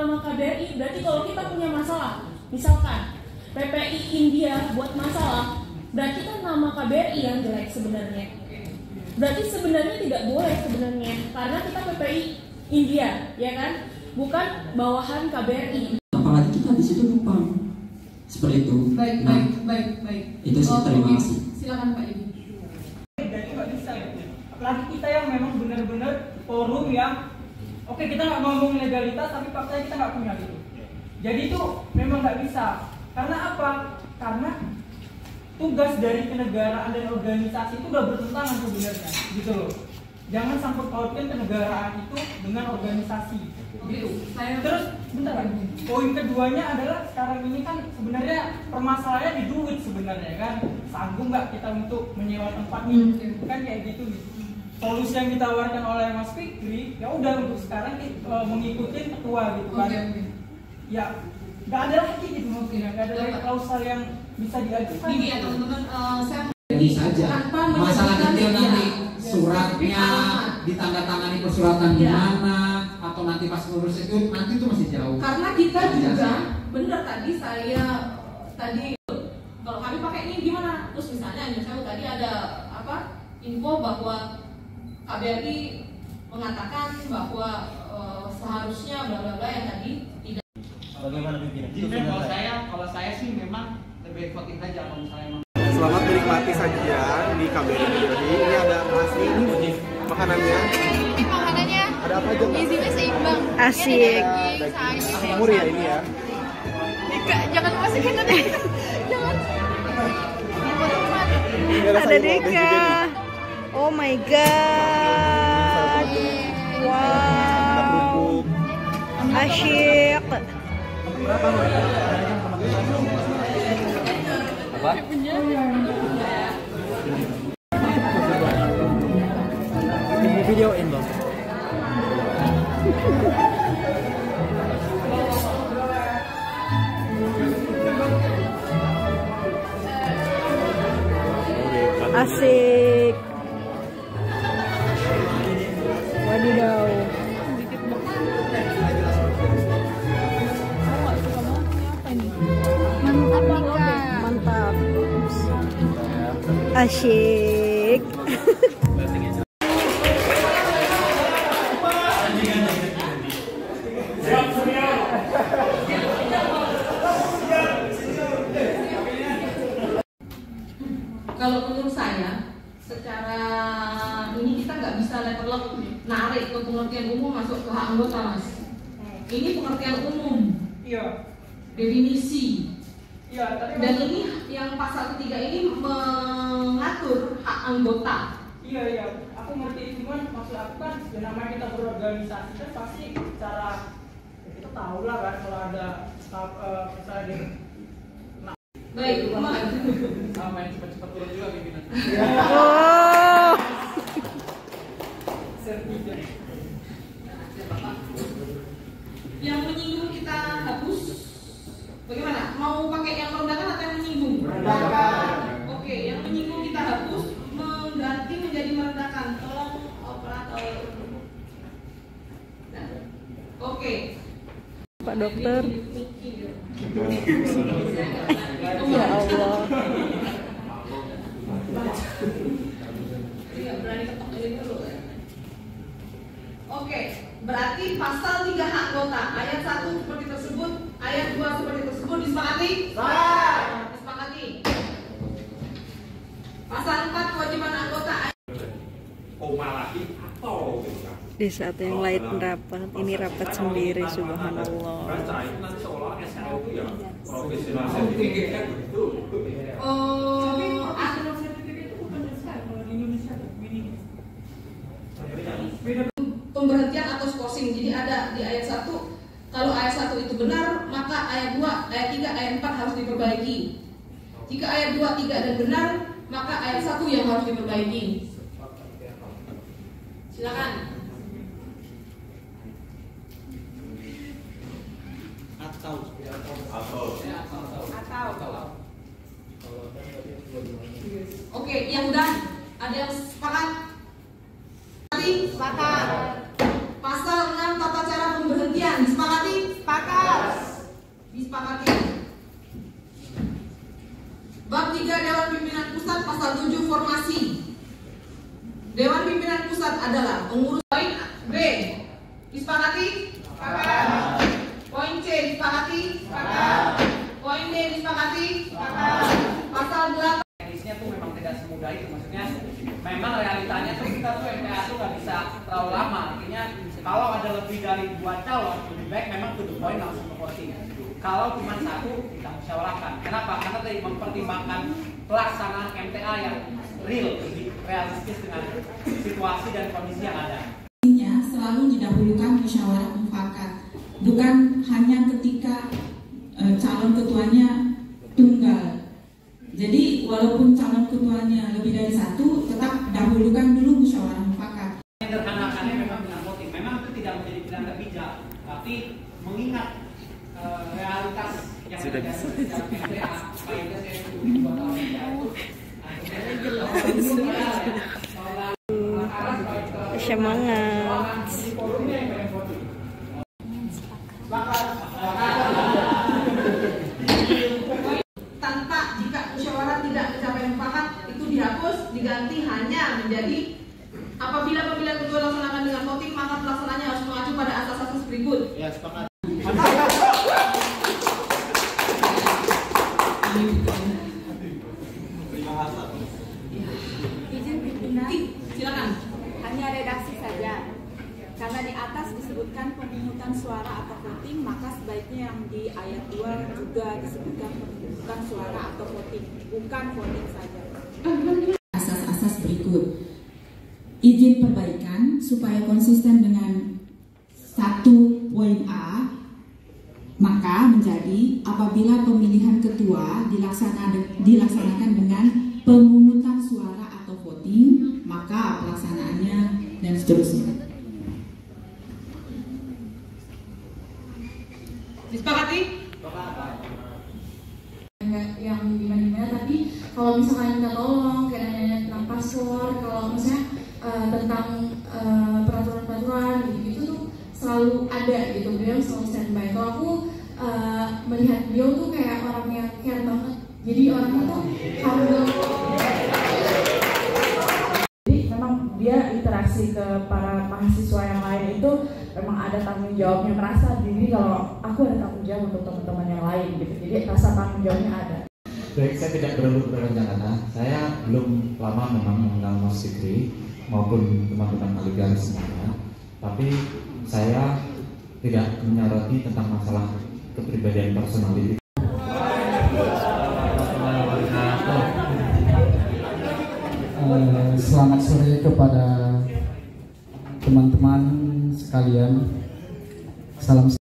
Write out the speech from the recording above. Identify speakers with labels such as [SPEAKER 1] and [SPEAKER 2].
[SPEAKER 1] Sama KBRI, berarti kalau kita punya masalah, misalkan PPI India buat masalah, berarti kan nama KBRI yang jelek sebenarnya. Berarti sebenarnya tidak boleh sebenarnya, karena kita PPI India, ya kan? Bukan bawahan KBRI.
[SPEAKER 2] Apalagi kita di situ numpang seperti itu.
[SPEAKER 3] Baik.
[SPEAKER 2] Itu sih, terima kasih.
[SPEAKER 3] Silakan Pak Ibu.
[SPEAKER 4] Jadi nggak bisa, apalagi kita yang memang benar-benar forum yang oke, kita nggak ngomong legalitas, tapi faktanya kita nggak punya gitu. Jadi itu memang nggak bisa. Karena apa? Karena tugas dari kenegaraan dan organisasi itu udah bertentangan sebenarnya, gitu loh. Jangan sangkut pautkan kenegaraan itu dengan organisasi, gitu. Terus, bentar lagi. Poin keduanya adalah sekarang ini kan sebenarnya permasalahannya di duit sebenarnya kan. Sanggup nggak kita untuk menyewa tempat ini? Kan kayak gitu nih. Solusi yang ditawarkan oleh Mas Fikri, ya udah untuk sekarang mengikuti ketua gitu kan. Ya nggak ada lagi gitu mungkin, nggak ada lagi klausal yang bisa diajukan.
[SPEAKER 3] Ini ya teman-teman, saya
[SPEAKER 2] Ini saja. Masalah detail nanti suratnya ditandatangani persuratan di mana atau nanti pas ngurus itu nanti itu masih jauh.
[SPEAKER 3] Karena kita juga benar tadi kalau kami pakai ini gimana? Terus misalnya saya tadi ada info bahwa KBRI mengatakan bahwa seharusnya bla bla bla yang tadi tidak.
[SPEAKER 5] Bagaimana pimpinan? Kalau saya sih memang lebih eksotik aja kalau misalnya.
[SPEAKER 6] Selamat menikmati sajian di KBRI New Delhi. Ini ada nasi, makanannya.
[SPEAKER 7] Makanannya
[SPEAKER 6] Ada apa aja?
[SPEAKER 7] gizinya seimbang.
[SPEAKER 8] Asik.
[SPEAKER 6] Mur ya ini ya.
[SPEAKER 7] Jangan masukin tadi. Jangan.
[SPEAKER 8] Ada Deka. Oh my god. Wow. Asyik.
[SPEAKER 5] Videoin dong.
[SPEAKER 8] Asik. Wadidaw. Mantap. Asyik.
[SPEAKER 3] Kalau menurut saya, secara ini kita nggak bisa levelek narik ke pengertian umum masuk ke hak anggota, Mas. Ini pengertian umum.
[SPEAKER 4] Iya.
[SPEAKER 3] Definisi.
[SPEAKER 4] Iya.
[SPEAKER 3] Dan ini yang pasal ketiga ini mengatur hak anggota.
[SPEAKER 4] Iya. Aku ngerti, cuman maksud aku kan yang namanya kita berorganisasi kan pasti secara kita tahu lah kan kalau ada misalnya
[SPEAKER 3] Baik,
[SPEAKER 5] Sama yang cepat-cepat turun juga pimpinan.
[SPEAKER 8] Oh.
[SPEAKER 3] yang menyinggung kita hapus. Bagaimana? Mau pakai yang merendahkan atau yang menyinggung?
[SPEAKER 4] Merendahkan.
[SPEAKER 3] Oke, yang menyinggung kita hapus, mengganti menjadi merendahkan. Tolong operator. Nah. Oke.
[SPEAKER 8] Pak Dokter. Ya Allah.
[SPEAKER 3] Oke, berarti pasal 3 hak anggota ayat 1 seperti tersebut, ayat 2 seperti tersebut disepakati? Disepakati. Pasal 4 kewajiban anggota
[SPEAKER 8] Di saat yang lain rapat, ini rapat sendiri, subhanallah.
[SPEAKER 3] Pemberhentian atau skorsing. Jadi ada di ayat 1, kalau ayat 1 itu benar, maka ayat 2, ayat 3, ayat 4 harus diperbaiki. Jika ayat 2, 3 dan benar, maka ayat 1 yang harus diperbaiki. Silakan. Oke, yang udah ada yang sepakat? Sepakat. Pasal 6 tata cara pemberhentian disepakati? disepakati. Bab 3 Dewan Pimpinan Pusat pasal 7 formasi. Dewan Pimpinan Pusat adalah pengurus. Poin B disepakati? Sepakat. Poin C disepakati? Sepakat. Poin D disepakati? Sepakat. Pasal 8.
[SPEAKER 5] Teknisnya tuh memang tidak semudah itu, maksudnya memang realitanya tuh kita tuh MPA tuh nggak bisa terlalu lama. Artinya kalau ada lebih dari 2 calon, lebih baik memang to the point langsung ke voting. Kalau cuma 1 kita musyawarahkan. Kenapa? Karena tadi mempertimbangkan pelaksanaan MTA yang real, realistis dengan situasi dan kondisi yang ada.
[SPEAKER 9] Selalu didahulukan musyawarah mufakat, bukan hanya ketika calon ketuanya tunggal. Jadi walaupun calon ketuanya lebih dari 1, tetap dahulukan dulu musyawarah mufakat.
[SPEAKER 5] Sederhanakannya memang dengan voting, memang itu tidak menjadi pilihan terbijak, tapi mengingat realitas yang terjadi di dalam MTA, baiknya saya setuju 2 tahun
[SPEAKER 8] Semangat.
[SPEAKER 3] Tanpa jika musyawarah tidak mencapai mufakat itu dihapus, diganti hanya menjadi apabila pemilihan kedua dilaksanakan dengan voting maka pelaksanaannya harus mengacu pada asas-asas berikut.
[SPEAKER 5] Ya, sepakat.
[SPEAKER 10] Izin pimpinan,
[SPEAKER 3] Silakan.
[SPEAKER 10] hanya redaksi saja. Karena di atas disebutkan pemungutan suara atau voting, maka sebaiknya yang di ayat 2 juga disebutkan pemungutan suara atau voting, bukan voting saja.
[SPEAKER 9] Asas-asas berikut. Izin perbaikan supaya konsisten dengan 1 poin A, maka menjadi apabila pemilihan ketua dilaksanakan dengan pemungutan suara atau voting, maka pelaksanaannya dan seterusnya.
[SPEAKER 3] Disepakati?
[SPEAKER 11] Yang gimana-gimana, tapi kalau misalkan minta tolong kayak nanya tentang password, kalau misalnya tentang peraturan-peraturan gitu tuh selalu ada gitu, beliau selalu standby. Kalau aku melihat beliau tuh kayak orang yang care banget, jadi orangnya tuh humble.
[SPEAKER 12] Jadi memang dia interaksi ke para mahasiswa yang lain itu memang ada tanggung jawabnya, merasa diri kalau aku ada tanggung jawab untuk teman-teman yang lain gitu, jadi rasa tanggung jawabnya ada.
[SPEAKER 13] Baik, saya tidak perlu berencana. Saya belum lama memang mengenal Mas Sikri maupun teman-teman Aligar semuanya, tapi saya tidak menyoroti tentang masalah kepribadian personality.
[SPEAKER 14] Selamat sore kepada teman-teman sekalian. Salam